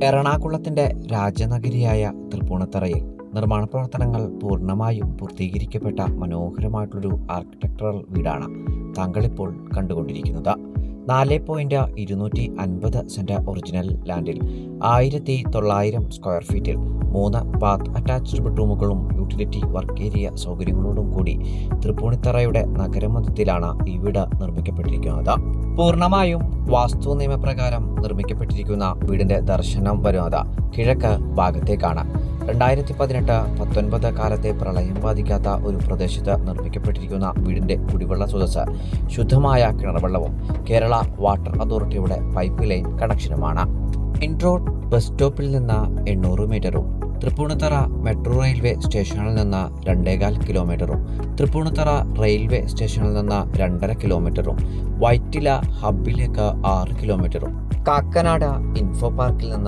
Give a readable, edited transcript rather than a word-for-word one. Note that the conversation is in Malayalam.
എറണാകുളത്തിന്റെ രാജനഗരിയായ തൃപ്പൂണിത്തറയിൽ നിർമ്മാണ പ്രവർത്തനങ്ങൾ പൂർണ്ണമായും പൂർത്തീകരിക്കപ്പെട്ട മനോഹരമായിട്ടുള്ളൊരു ആർക്കിടെക്ചറൽ വീടാണ് താങ്കളിപ്പോൾ കണ്ടുകൊണ്ടിരിക്കുന്നത്. 4.250 സെന്റ് ഒറിജിനൽ ലാൻഡിൽ 1900 സ്ക്വയർ ഫീറ്റിൽ 3 ബാത്ത് അറ്റാച്ച്ഡ് ബെഡ്റൂമുകളും യൂട്ടിലിറ്റി വർക്ക് ഏരിയ സൗകര്യങ്ങളോടും കൂടി തൃപ്പൂണിത്തറയുടെ നഗരമധ്യത്തിലാണ് ഈ വീട് നിർമ്മിക്കപ്പെട്ടിരിക്കുന്നത്. പൂർണ്ണമായും വാസ്തു നിയമപ്രകാരം നിർമ്മിക്കപ്പെട്ടിരിക്കുന്ന വീടിന്റെ ദർശനം വരുന്നത് കിഴക്ക് ഭാഗത്തേക്കാണ്. 2018-19 കാലത്തെ പ്രളയം ബാധിക്കാത്ത ഒരു പ്രദേശത്ത് നിർമ്മിക്കപ്പെട്ടിരിക്കുന്ന വീടിന്റെ കുടിവെള്ള സ്രോതസ് ശുദ്ധമായ കിണർവെള്ളവും കേരള വാട്ടർ അതോറിറ്റിയുടെ പൈപ്പ് ലൈൻ കണക്ഷനുമാണ്. മെയിൻ റോഡ് ബസ് സ്റ്റോപ്പിൽ നിന്ന് 800 മീറ്ററും തൃപ്പൂണിത്തറ മെട്രോ റെയിൽവേ സ്റ്റേഷനിൽ നിന്ന് 2.25 കിലോമീറ്ററും തൃപ്പൂണിത്തറ റെയിൽവേ സ്റ്റേഷനിൽ നിന്ന് 2.5 കിലോമീറ്ററും വൈറ്റില ഹബ്ബിലേക്ക് 6 കിലോമീറ്ററും കാക്കനാട് ഇൻഫോ പാർക്കിൽ നിന്ന്